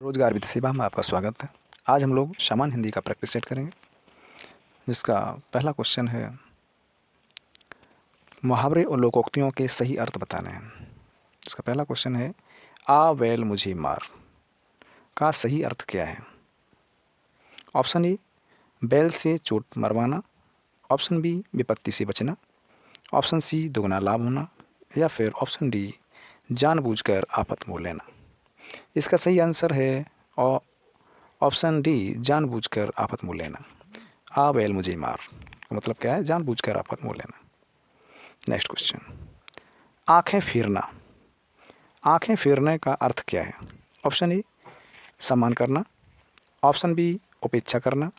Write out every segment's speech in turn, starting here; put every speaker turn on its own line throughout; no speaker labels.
रोजगार वित्त सेवा में आपका स्वागत है। आज हम लोग सामान्य हिंदी का प्रैक्टिस सेट करेंगे, जिसका पहला क्वेश्चन है मुहावरे और लोकोक्तियों के सही अर्थ बताने हैं। इसका पहला क्वेश्चन है आ बैल मुझे मार का सही अर्थ क्या है। ऑप्शन ए बैल से चोट मरवाना, ऑप्शन बी विपत्ति से बचना, ऑप्शन सी दुगना लाभ होना, या फिर ऑप्शन डी जानबूझकर आफत मोल लेना। इसका सही आंसर है ऑप्शन डी जानबूझकर आफत मोल लेना। आ बैल मुझे मार का मतलब क्या है? जानबूझकर आफत मोल लेना। नेक्स्ट क्वेश्चन, आंखें फेरना। आंखें फेरने का अर्थ क्या है? ऑप्शन ए सम्मान करना, ऑप्शन बी उपेक्षा करना,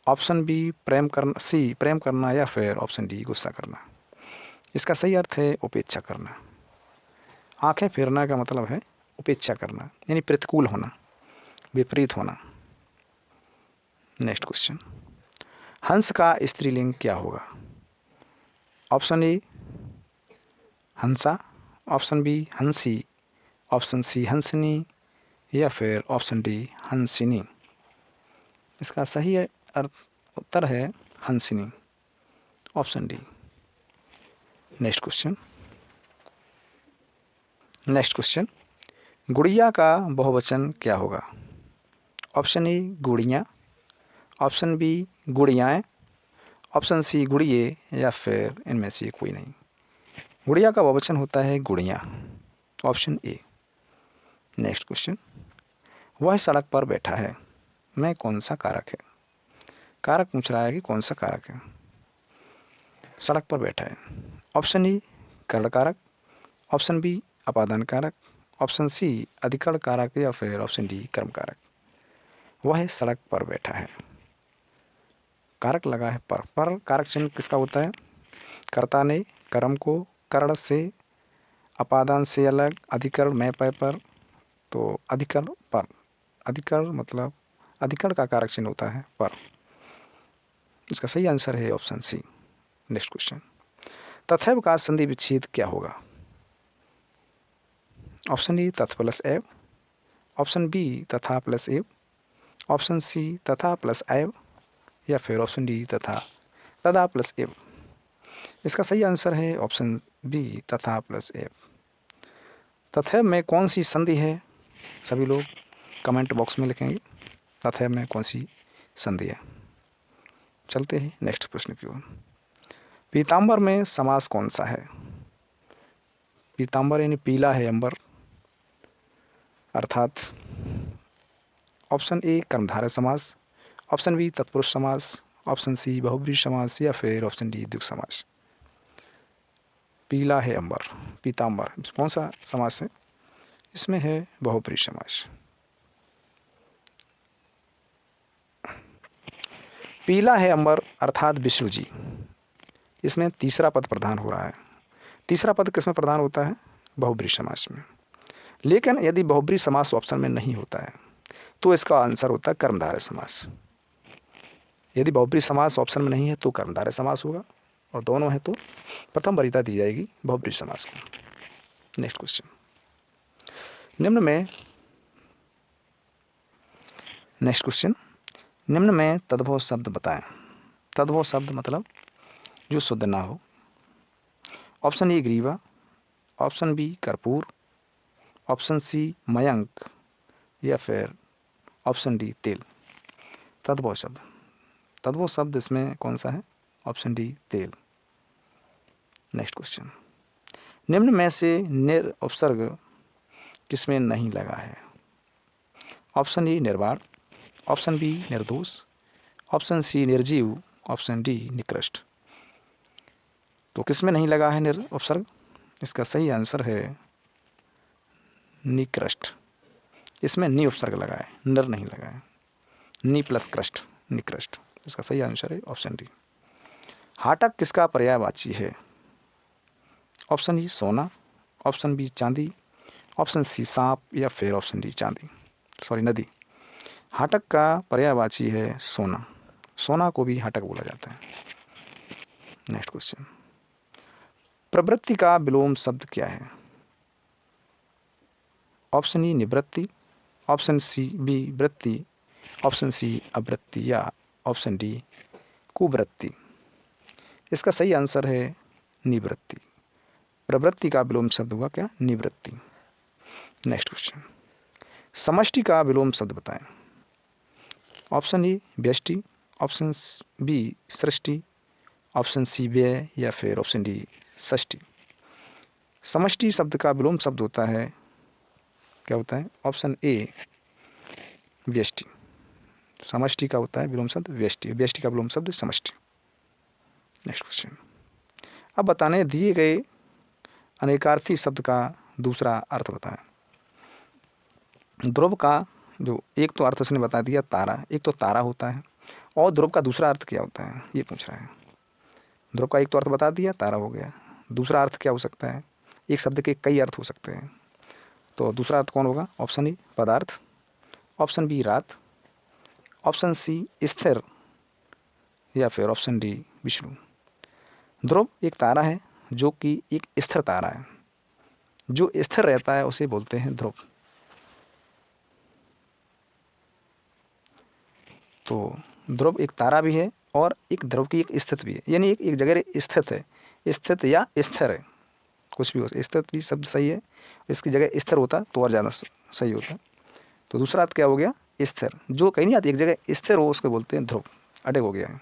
ऑप्शन बी प्रेम करना, सी प्रेम करना, या फिर ऑप्शन डी गुस्सा करना। इसका सही अर्थ है उपेक्षा करना। आंखें फेरना का मतलब है उपेक्षा करना, यानी प्रतिकूल होना, विपरीत होना। नेक्स्ट क्वेश्चन, हंस का स्त्रीलिंग क्या होगा? ऑप्शन ए हंसा, ऑप्शन बी हंसी, ऑप्शन सी हंसनी, या फिर ऑप्शन डी हंसिनी। इसका सही उत्तर है हंसिनी, ऑप्शन डी। नेक्स्ट क्वेश्चन, गुड़िया का बहुवचन क्या होगा? ऑप्शन ए गुड़ियाँ, ऑप्शन बी गुड़ियाएँ, ऑप्शन सी गुड़िये, या फिर इनमें से कोई नहीं। गुड़िया का बहुवचन होता है गुड़ियाँ, ऑप्शन ए। नेक्स्ट क्वेश्चन, वह सड़क पर बैठा है, मैं कौन सा कारक है? कारक पूछ रहा है कि कौन सा कारक है। सड़क पर बैठा है। ऑप्शन ए करण कारक, ऑप्शन बी अपादान कारक, ऑप्शन सी अधिकरण कारक, या फिर ऑप्शन डी कर्म कारक। वह सड़क पर बैठा है, कारक लगा है पर कारक चिन्ह किसका होता है? कर्ता ने कर्म को करण से अपादान से अलग अधिकरण में पै पर, तो अधिकरण पर, अधिकरण मतलब अधिकरण का कारक चिन्ह होता है पर। इसका सही आंसर है ऑप्शन सी। नेक्स्ट क्वेश्चन, तथैव का संधि विच्छेद क्या होगा? ऑप्शन ए तथ प्लस एव, ऑप्शन बी तथा प्लस एव, ऑप्शन सी तथा प्लस एव, या फिर ऑप्शन डी तथा तथा प्लस एव। इसका सही आंसर है ऑप्शन बी तथा प्लस एव। तथैव में कौन सी संधि है? सभी लोग कमेंट बॉक्स में लिखेंगे तथैव में कौन सी संधि है। चलते हैं नेक्स्ट प्रश्न की ओर। पीताम्बर में समास कौन सा है? पीताम्बर यानी पीला है अंबर, अर्थात ऑप्शन ए कर्मधारय समास, ऑप्शन बी तत्पुरुष समास, ऑप्शन सी बहुब्रीहि समास, या फिर ऑप्शन डी द्विगु समास। पीला है अंबर, पीताम्बर कौन सा समास है? इसमें है बहुब्रीहि समास। पीला है अंबर अर्थात विष्णु जी, इसमें तीसरा पद प्रधान हो रहा है। तीसरा पद किसमें प्रधान होता है? बहुब्रीहि समास में। लेकिन यदि बहुब्रीहि समास ऑप्शन में नहीं होता है तो इसका आंसर होता है कर्मधारय समास। यदि बहुब्रीहि समास ऑप्शन में नहीं है तो कर्मधारय समास होगा, और दोनों है तो प्रथम वरीयता दी जाएगी बहुब्रीहि समास को। नेक्स्ट क्वेश्चन, निम्न में तद्भव शब्द बताएं। तद्भव शब्द मतलब जो शुद्ध ना हो। ऑप्शन ए ग्रीवा, ऑप्शन बी कर्पूर, ऑप्शन सी मयंक, या फिर ऑप्शन डी तेल। तद्भव शब्द इसमें कौन सा है? ऑप्शन डी तेल। नेक्स्ट क्वेश्चन, निम्न में से निर उपसर्ग किसमें नहीं लगा है? ऑप्शन ए निर्वाण, ऑप्शन बी निर्दोष, ऑप्शन सी निर्जीव, ऑप्शन डी निकृष्ट। तो किसमें नहीं लगा है निर उपसर्ग? इसका सही आंसर है निकृष्ट। इसमें नि उपसर्ग लगा है, नर नहीं लगा है। नि प्लस कृष्ट, निकृष्ट। इसका सही आंसर है ऑप्शन डी। हाटक किसका पर्यायवाची है? ऑप्शन ई सोना, ऑप्शन बी चांदी, ऑप्शन सी सांप, या फिर ऑप्शन डी नदी। हाटक का पर्यायवाची है सोना। सोना को भी हाटक बोला जाता है। नेक्स्ट क्वेश्चन, प्रवृत्ति का विलोम शब्द क्या है? ऑप्शन ई निवृत्ति, ऑप्शन सी बी वृत्ति, ऑप्शन सी अवृत्ति या ऑप्शन डी कुवृत्ति। इसका सही आंसर है निवृत्ति। प्रवृत्ति का विलोम शब्द हुआ क्या? निवृत्ति। नेक्स्ट क्वेश्चन, समष्टि का विलोम शब्द बताएं। ऑप्शन ए व्यष्टि, ऑप्शन बी सृष्टि, ऑप्शन सी व्यय या फिर ऑप्शन डी षष्टि। समष्टि शब्द का विलोम शब्द होता है, क्या होता है? ऑप्शन ए व्यष्टि। समष्टि का होता है विलोम शब्द व्यष्टि, व्यष्टि का विलोम शब्द समष्टि। नेक्स्ट क्वेश्चन, अब बताने दिए गए अनेकार्थी शब्द का दूसरा अर्थ बताएं। ध्रुव का जो एक तो अर्थ उसने बता दिया तारा, एक तो तारा होता है, और ध्रुव का दूसरा अर्थ क्या होता है ये पूछ रहा है। ध्रुव का एक तो अर्थ बता दिया, तारा हो गया, दूसरा अर्थ क्या हो सकता है? एक शब्द के कई अर्थ हो सकते हैं, तो दूसरा अर्थ कौन होगा? ऑप्शन ए पदार्थ, ऑप्शन बी रात, ऑप्शन सी स्थिर या फिर ऑप्शन डी विष्णु। ध्रुव एक तारा है जो कि एक स्थिर तारा है, जो स्थिर रहता है उसे बोलते हैं ध्रुव। तो ध्रुव एक तारा भी है और एक ध्रुव की एक स्थित भी है, यानी एक जगह स्थित है, स्थित या स्थिर है, कुछ भी हो। स्थित भी शब्द सही है, इसकी जगह स्थिर होता तो और ज़्यादा सही होता। तो दूसरा अर्थ क्या हो गया? स्थिर, जो कहीं नहीं आती, एक जगह स्थिर हो उसको बोलते हैं ध्रुव। अटक हो गया है।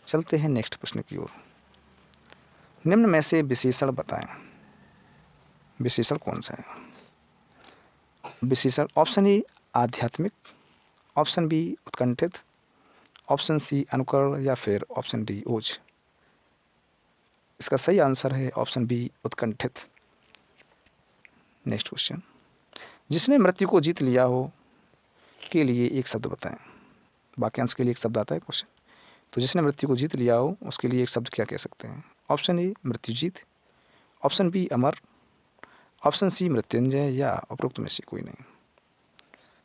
चलते हैं नेक्स्ट प्रश्न की ओर। निम्न में से विशेषण बताएं। विशेषण कौन सा है? विशेषण ऑप्शन ए आध्यात्मिक, ऑप्शन बी उत्कंठित, ऑप्शन सी अनुकरण या फिर ऑप्शन डी ओज। इसका सही आंसर है ऑप्शन बी उत्कंठित। नेक्स्ट क्वेश्चन, जिसने मृत्यु को जीत लिया हो के लिए एक शब्द बताएं। वाक्यांश के लिए एक शब्द आता है क्वेश्चन, तो जिसने मृत्यु को जीत लिया हो उसके लिए एक शब्द क्या कह सकते हैं? ऑप्शन ए मृत्युजीत, ऑप्शन बी अमर, ऑप्शन सी मृत्युंजय या उपरोक्त में से कोई नहीं।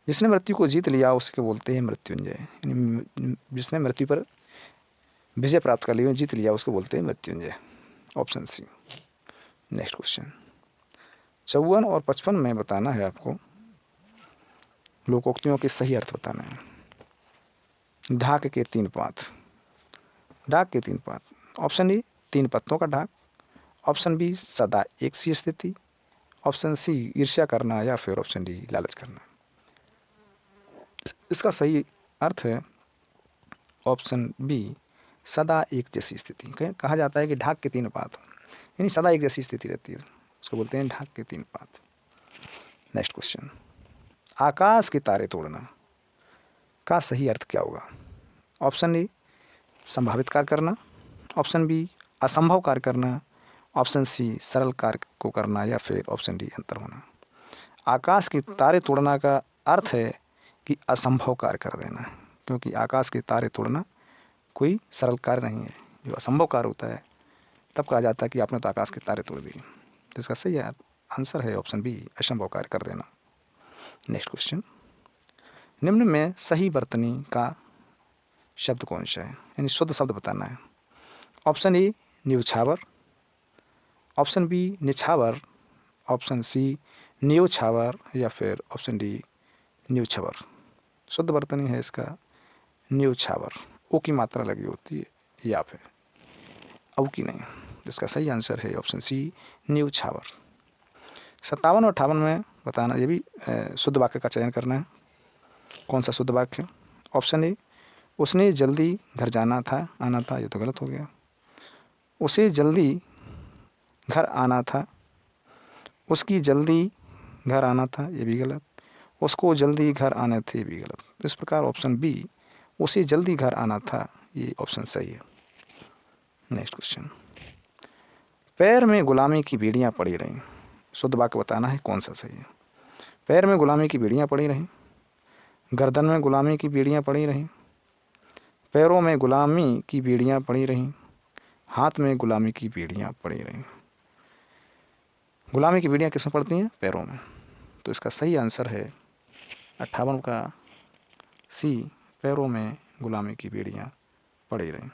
जिसने मृत्यु को जीत लिया उसके बोलते हैं मृत्युंजय, यानी जिसने मृत्यु पर विजय प्राप्त कर लिया, जीत लिया, उसको बोलते हैं Mrityunjay. Option C. Next question, 54 और 55 में बताना है आपको, लोकोक्तियों के सही अर्थ बताना है। ढाक के तीन पात, ढाक के तीन पात। ऑप्शन ए तीन पत्तों का ढाक, ऑप्शन बी सदा एक सी स्थिति, ऑप्शन सी ईर्ष्या करना या फिर ऑप्शन डी लालच करना। इसका सही अर्थ है ऑप्शन बी सदा एक जैसी स्थिति। कहा जाता है कि ढाक के तीन पात, यानी सदा एक जैसी स्थिति रहती है, उसको बोलते हैं ढाक के तीन पात। नेक्स्ट क्वेश्चन, आकाश के तारे तोड़ना का सही अर्थ क्या होगा? ऑप्शन ए संभावित कार्य करना, ऑप्शन बी असंभव कार्य करना, ऑप्शन सी सरल कार्य को करना या फिर ऑप्शन डी अंतर होना। आकाश के तारे तोड़ना का अर्थ है कि असंभव कार्य कर देना, क्योंकि आकाश के तारे तोड़ना कोई सरल कार्य नहीं है। जो असंभव कार्य होता है तब कहा जाता है कि आपने तो आकाश के तारे तोड़ दिए। तो इसका सही आंसर है ऑप्शन बी असंभव कार्य कर देना। नेक्स्ट क्वेश्चन, निम्न में सही वर्तनी का शब्द कौन सा है, यानी शुद्ध शब्द बताना है। ऑप्शन ए न्यौछावर, ऑप्शन बी निछावर, ऑप्शन सी न्योछावर या फिर ऑप्शन डी न्योछावर। शुद्ध वर्तनी है इसका न्योछावर, ओ की मात्रा लगी होती है या फिर औ की नहीं। इसका सही आंसर है ऑप्शन सी न्योछावर। 57 और 58 में बताना, ये भी शुद्ध वाक्य का चयन करना है। कौन सा शुद्ध वाक्य? ऑप्शन ए उसने जल्दी घर आना था, ये तो गलत हो गया। उसे जल्दी घर आना था, उसकी जल्दी घर आना था, ये भी गलत। उसको जल्दी घर आने थे, ये भी गलत। इस प्रकार ऑप्शन बी उसे जल्दी घर आना था, ये ऑप्शन सही है। नेक्स्ट क्वेश्चन, पैर में गुलामी की बेड़ियां पड़ी रहीं। शुद्ध वाक्य बताना है कौन सा सही है। पैर में गुलामी की बेड़ियां पड़ी रहीं, गर्दन में गुलामी की बेड़ियां पड़ी रहीं, पैरों में गुलामी की बेड़ियां पड़ी रहीं, हाथ में गुलामी की बेड़ियां पड़ी रहीं। गुलामी की बेड़ियां किसमें पड़ती हैं? पैरों में। तो इसका सही आंसर है 58 का सी, पैरों में गुलामी की बेड़ियां पड़ी रहीं।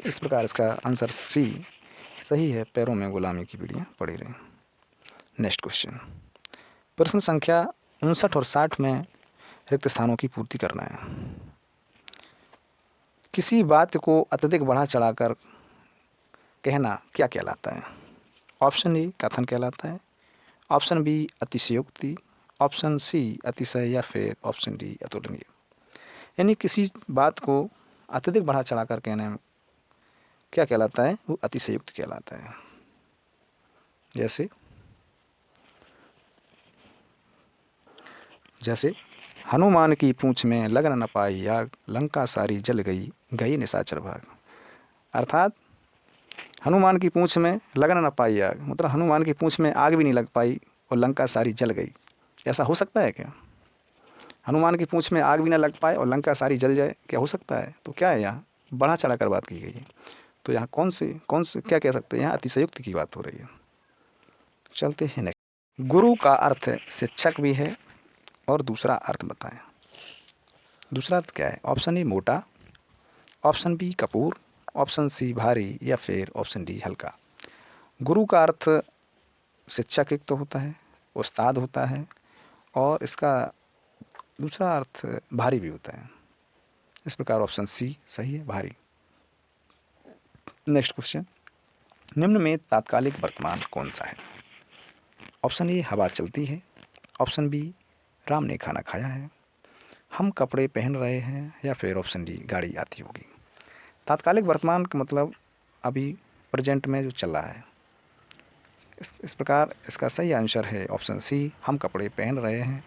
इस प्रकार इसका आंसर सी सही है, पैरों में गुलामी की बेड़ियां पड़ी रहीं। नेक्स्ट क्वेश्चन, प्रश्न संख्या 59 और 60 में रिक्त स्थानों की पूर्ति करना है। किसी बात को अत्यधिक बढ़ा चढ़ाकर कहना क्या कहलाता है? ऑप्शन ए कथन कहलाता है, ऑप्शन बी अतिशयोक्ति, ऑप्शन सी अतिशय या फिर ऑप्शन डी अतुलनीय। यानी किसी बात को अत्यधिक बढ़ा चढ़ाकर कहने में क्या कहलाता है? वो अतिशयोक्ति कहलाता है। जैसे हनुमान की पूंछ में लगन न पाई आग, लंका सारी जल गई, गई निशाचर भाग। अर्थात हनुमान की पूंछ में लगन न पाई आग, मतलब हनुमान की पूंछ में आग भी नहीं लग पाई और लंका सारी जल गई। ऐसा हो सकता है क्या? हनुमान की पूंछ में आग भी ना लग पाए और लंका सारी जल जाए, क्या हो सकता है? तो क्या है, यहाँ बढ़ा चढ़ा कर बात की गई है। तो यहाँ कौन से क्या कह सकते हैं? यहाँ अतिशयोक्ति की बात हो रही है। चलते हैं नेक्स्ट। गुरु का अर्थ शिक्षक भी है और दूसरा अर्थ बताएं। दूसरा अर्थ क्या है? ऑप्शन ए मोटा, ऑप्शन बी कपूर, ऑप्शन सी भारी या फिर ऑप्शन डी हल्का। गुरु का अर्थ शिक्षक एक तो होता है, उस्ताद होता है, और इसका दूसरा अर्थ भारी भी होता है। इस प्रकार ऑप्शन सी सही है, भारी। नेक्स्ट क्वेश्चन, निम्न में तात्कालिक वर्तमान कौन सा है? ऑप्शन ए हवा चलती है, ऑप्शन बी राम ने खाना खाया है, हम कपड़े पहन रहे हैं, या फिर ऑप्शन डी गाड़ी आती होगी। तात्कालिक वर्तमान का मतलब अभी प्रेजेंट में जो चल रहा है। इस प्रकार इसका सही आंसर है ऑप्शन सी, हम कपड़े पहन रहे हैं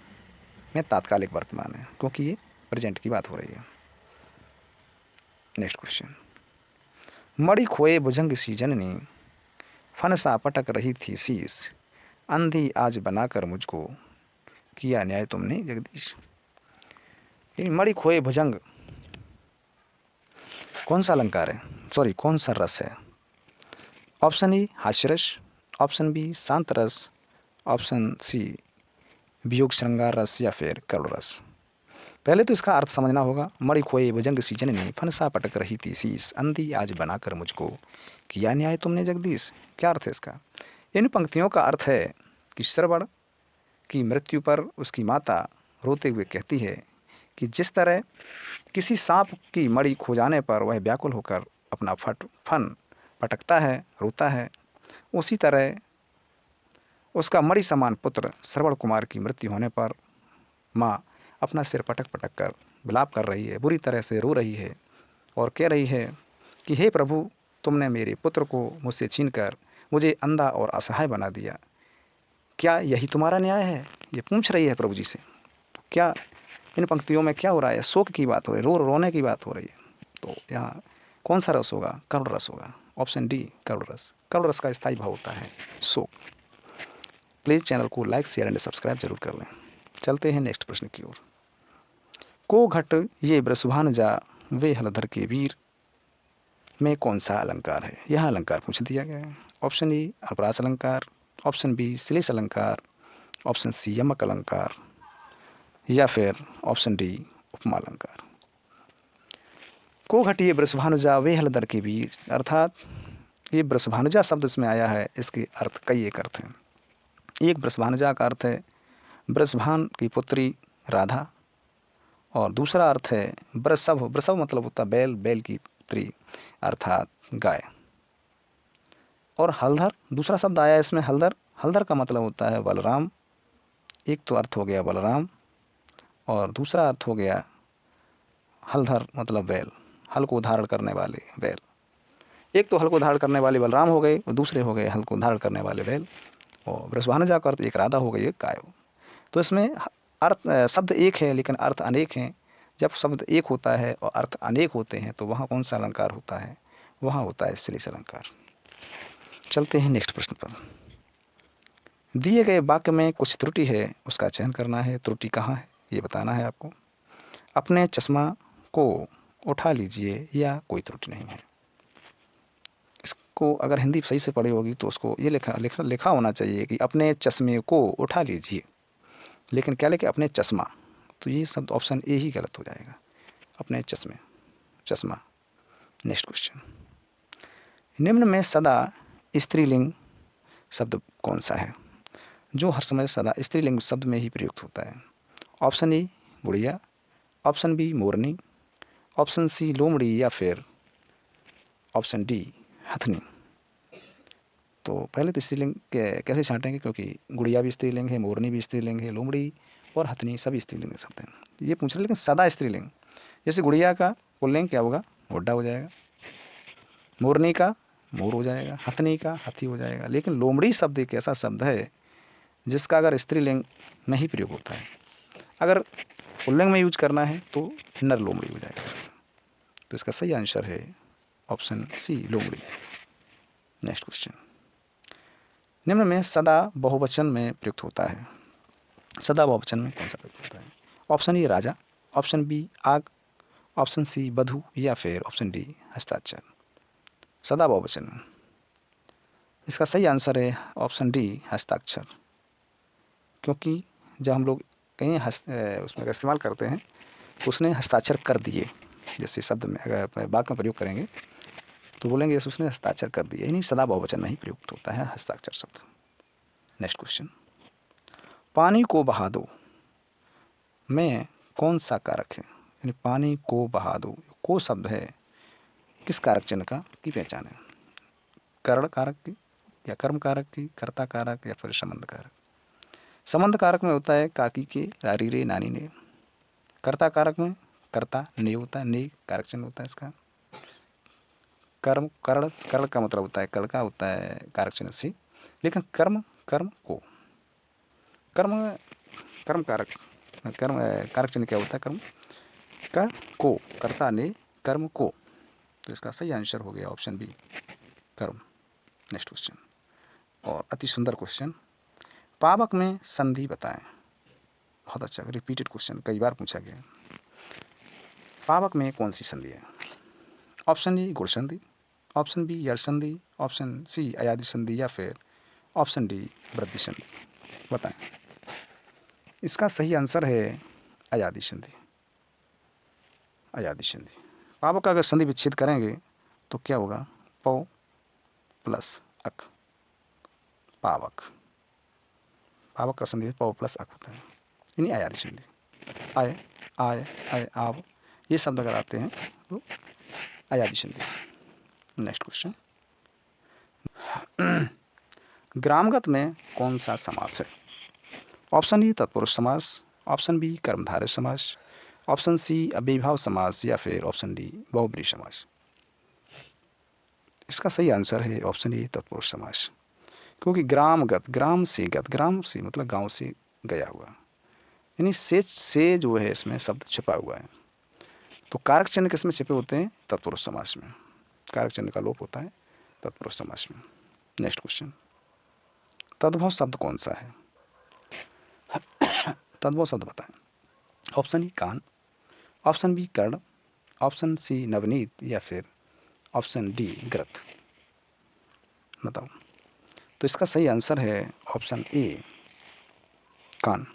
में तात्कालिक वर्तमान है, क्योंकि ये प्रेजेंट की बात हो रही है। नेक्स्ट क्वेश्चन, मड़ी खोए भुजंग सी जननी, फन सा पटक रही थी शीस, अंधी आज बनाकर मुझको, किया न्याय तुमने जगदीश। मड़ी खोए भुजंग कौन सा अलंकार है? सॉरी, कौन सा रस है? ऑप्शन ए हास्यरस, ऑप्शन बी शांत रस, ऑप्शन सी वियोग श्रृंगार रस, या फिर करुण रस। पहले तो इसका अर्थ समझना होगा। मड़ी खोए भुजंग सी जननी, फनसा पटक रही थी शीस, अंधी आज बनाकर मुझको, किया न्याय तुमने जगदीश। क्या अर्थ है इसका? इन पंक्तियों का अर्थ है कि श्रवण की मृत्यु पर उसकी माता रोते हुए कहती है कि जिस तरह किसी सांप की मड़ी खो जाने पर वह व्याकुल होकर अपना फन पटकता है, रोता है, उसी तरह उसका मणि समान पुत्र श्रवण कुमार की मृत्यु होने पर माँ अपना सिर पटक पटक कर विलाप कर रही है, बुरी तरह से रो रही है और कह रही है कि हे प्रभु, तुमने मेरे पुत्र को मुझसे छीनकर मुझे अंधा और असहाय बना दिया, क्या यही तुम्हारा न्याय है? ये पूछ रही है प्रभु जी से। तो क्या इन पंक्तियों में क्या हो रहा है? शोक की बात हो रही है, रोने की बात हो रही है। तो यहाँ कौन सा रस होगा? करुण रस होगा। ऑप्शन डी करुण रस। करुण रस का स्थायी भाव होता है शोक। प्लीज़ चैनल को लाइक, शेयर एंड सब्सक्राइब जरूर कर लें। चलते हैं नेक्स्ट प्रश्न की ओर। को घट ये वृषभान जा वे हलधर के वीर में कौन सा अलंकार है? यह अलंकार पूछ दिया गया है। ऑप्शन ए अपरास अलंकार, ऑप्शन बी श्लेष अलंकार, ऑप्शन सी यमक अलंकार, या फिर ऑप्शन डी उपमा अलंकार। को घटिए वृषभानुजा वे हलधर के वीर, अर्थात ये वृषभानुजा शब्द इसमें आया है। इसके अर्थ कई एक अर्थ हैं। एक वृषभानुजा का अर्थ है वृषभान की पुत्री राधा, और दूसरा अर्थ है वृषभ। वृषभ मतलब होता बैल, बैल की पुत्री अर्थात गाय। और हलधर दूसरा शब्द आया इसमें हलधर। हलधर का मतलब होता है बलराम। एक तो अर्थ हो गया बलराम और दूसरा अर्थ हो गया हलधर मतलब बैल, हल को धारण करने वाले बैल। एक तो हल को धारण करने वाले बलराम हो गए और दूसरे हो गए हल को धारण करने वाले बैल। और वृषभानुजा का अर्थ एक राधा हो गई, एक गाय हो। तो इसमें अर्थ शब्द एक है लेकिन अर्थ अनेक हैं। जब शब्द एक होता है और अर्थ अनेक होते हैं तो वहाँ कौन सा अलंकार होता है? वहाँ होता है श्लेष अलंकार। चलते हैं नेक्स्ट प्रश्न पर। दिए गए वाक्य में कुछ त्रुटि है, उसका चयन करना है। त्रुटि कहाँ है ये बताना है आपको। अपने चश्मा को उठा लीजिए या कोई त्रुटि नहीं है। इसको अगर हिंदी सही से पढ़ी होगी तो उसको ये लिखा होना चाहिए कि अपने चश्मे को उठा लीजिए, लेकिन क्या लिखे? अपने चश्मा। तो ये शब्द ऑप्शन ए ही गलत हो जाएगा, अपने चश्मे, चश्मा। नेक्स्ट क्वेश्चन, निम्न में सदा स्त्रीलिंग शब्द कौन सा है? जो हर समय सदा स्त्रीलिंग शब्द में ही प्रयुक्त होता है। ऑप्शन ए गुड़िया, ऑप्शन बी मोरनी, ऑप्शन सी लोमड़ी या फिर ऑप्शन डी हथनी। तो पहले तो स्त्रीलिंग कैसे छांटेंगे, क्योंकि गुड़िया भी स्त्रीलिंग है, मोरनी भी स्त्रीलिंग है, लोमड़ी और हथनी सभी स्त्रीलिंग शब्द हैं। ये पूछ रहे लेकिन सदा स्त्रीलिंग। जैसे गुड़िया का पुल्लिंग क्या होगा, गुड्डा हो जाएगा, मोरनी का मोर हो जाएगा, हथनी का हाथी हो जाएगा। लेकिन लोमड़ी शब्द एक ऐसा शब्द है जिसका अगर स्त्रीलिंग में ही प्रयोग होता है, अगर पुल्लिंग में यूज करना है तो नर लोमड़ी हो जाएगा इसका। तो इसका सही आंसर है ऑप्शन सी लोमड़ी। नेक्स्ट क्वेश्चन, निम्न में सदा बहुवचन में प्रयुक्त होता है। सदा बहुवचन में कौन सा प्रयुक्त होता है? ऑप्शन ए राजा, ऑप्शन बी आग, ऑप्शन सी बधू या फिर ऑप्शन डी हस्ताक्षर। सदा बहुवचन में इसका सही आंसर है ऑप्शन डी हस्ताक्षर। क्योंकि जब हम लोग कहीं उसमें का इस्तेमाल करते हैं तो उसने हस्ताक्षर कर दिए, जैसे शब्द में अगर वाक्य में प्रयोग करेंगे तो बोलेंगे जैसे उसने हस्ताक्षर कर दिए, यानी सदा बहुवचन में ही प्रयुक्त होता है हस्ताक्षर शब्द। नेक्स्ट क्वेश्चन, पानी को बहा दो में कौन सा कारक है? यानी पानी को बहा दो, को शब्द है, किस कारक चिन्ह का की पहचान है? करण कारक की या कर्म कारक की, कर्ता कारक या फिर संबंध कारक? संबंध कारक में होता है काकी के, रारी रे, नानी ने। कर्ता कारक में कर्ता ने होता है, ने कारक चिन्ह होता है इसका। कर्म कर्ण, कर्ण का मतलब होता है कर्ण का होता है कारक चिन्ह से। लेकिन कर्म कर्म को कर्म कर्म कारक कर्म कारक चिन्ह क्या होता है? कर्म का को, कर्ता ने कर्म को। तो इसका सही आंसर हो गया ऑप्शन बी कर्म। नेक्स्ट क्वेश्चन, और अति सुंदर क्वेश्चन, पावक में संधि बताएं। बहुत अच्छा रिपीटेड क्वेश्चन, कई बार पूछा गया। पावक में कौन सी संधि है? ऑप्शन ए गुण संधि, ऑप्शन बी यड़ संधि, ऑप्शन सी अयादि संधि या फिर ऑप्शन डी वृद्धि संधि। बताएं। इसका सही आंसर है अयादि संधि। अयादि संधि। पावक का अगर संधि विच्छेद करेंगे तो क्या होगा? पौ प्लस अक, पावक। पावक का संधि पौ प्लस अक होता है, यानी अयादि संधि। आय आय आय आव ये शब्द अगर आते हैं तो अयादि संधि। नेक्स्ट क्वेश्चन, ग्रामगत में कौन सा समास है? ऑप्शन ए तत्पुरुष समास, ऑप्शन बी कर्मधारय समास, ऑप्शन सी अव्ययीभाव समास या फिर ऑप्शन डी बहुब्रीहि समास। इसका सही आंसर है ऑप्शन ए तत्पुरुष समास। क्योंकि ग्रामगत, ग्राम से गत, ग्राम से मतलब गांव से गया हुआ, यानी से जो है इसमें शब्द छिपा हुआ है। तो कारक चिन्ह किसमें छिपे होते हैं? तत्पुरुष समास में। कारक चिन्ह का लोप होता है तत्पुरुष समास में। नेक्स्ट क्वेश्चन, तद्भव शब्द कौन सा है? तद्भव शब्द बताएं। ऑप्शन ई कान, ऑप्शन बी कर्ण, ऑप्शन सी नवनीत या फिर ऑप्शन डी ग्रत। बताओ। तो इसका सही आंसर है ऑप्शन ए कान।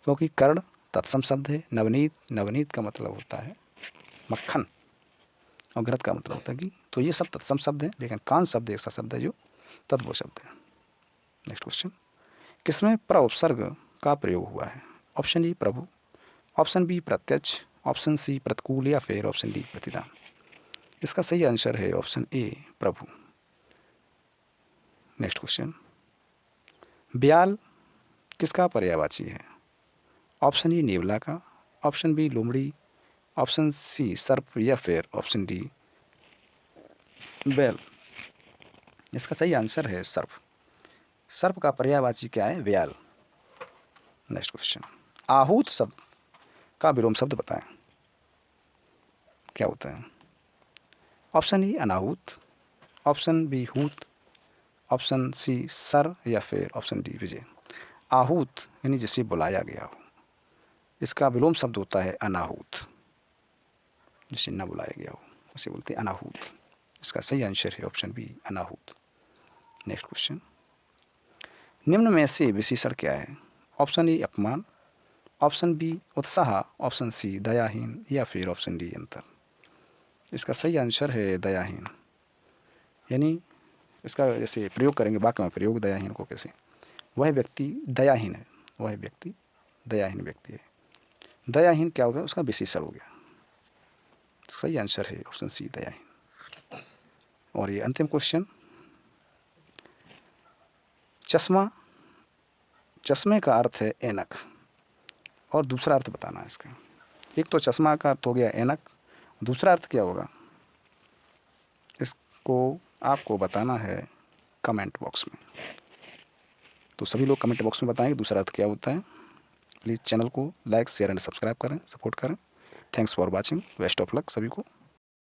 क्योंकि कर्ण तत्सम शब्द है, नवनीत, नवनीत का मतलब होता है मक्खन, और घृत का मतलब होता है कि, तो ये सब तत्सम शब्द हैं, लेकिन कान शब्द ऐसा शब्द है जो तद्भव शब्द है। नेक्स्ट क्वेश्चन, किसमें प्रउपसर्ग का प्रयोग हुआ है? ऑप्शन ए प्रभु, ऑप्शन बी प्रत्यक्ष, ऑप्शन सी प्रतिकूल या फिर ऑप्शन डी प्रतिदान। इसका सही आंसर है ऑप्शन ए प्रभु। नेक्स्ट क्वेश्चन, ब्याल किसका पर्यायवाची है? ऑप्शन ए नेवला का, ऑप्शन बी लोमड़ी, ऑप्शन सी सर्प या फिर ऑप्शन डी बैल। इसका सही आंसर है सर्प। सर्प का पर्यायवाची क्या है? व्याल। नेक्स्ट क्वेश्चन, आहूत शब्द का विलोम शब्द बताएं। क्या होता है? ऑप्शन ए अनाहूत, ऑप्शन बी हूत, ऑप्शन सी सर या फिर ऑप्शन डी विजय। आहूत यानी जिसे बुलाया गया हो, इसका विलोम शब्द होता है अनाहूत। जिसे न बुलाया गया हो उसे बोलते हैं अनाहूत। इसका सही आंसर है ऑप्शन बी अनाहूत। नेक्स्ट क्वेश्चन, निम्न में से विशेषण क्या है? ऑप्शन ए अपमान, ऑप्शन बी उत्साह, ऑप्शन सी दयाहीन या फिर ऑप्शन डी अंतर। इसका सही आंसर है दयाहीन। यानी इसका जैसे प्रयोग करेंगे वाक्य में प्रयोग दयाहीन को कैसे? वह व्यक्ति दयाहीन है। वह व्यक्ति दयाहीन व्यक्ति है। दयाहीन क्या हो गया, उसका विशेषण हो गया। सही आंसर है ऑप्शन सी, दयाहीन। और ये अंतिम क्वेश्चन, चश्मा, चश्मे का अर्थ है ऐनक, और दूसरा अर्थ बताना है इसका। एक तो चश्मा का अर्थ हो गया ऐनक, दूसरा अर्थ क्या होगा इसको आपको बताना है कमेंट बॉक्स में। तो सभी लोग कमेंट बॉक्स में बताएंगे दूसरा अर्थ क्या होता है। प्लीज़ चैनल को लाइक शेयर एंड सब्सक्राइब करें, सपोर्ट करें। Thanks for watching, best of luck सभी को।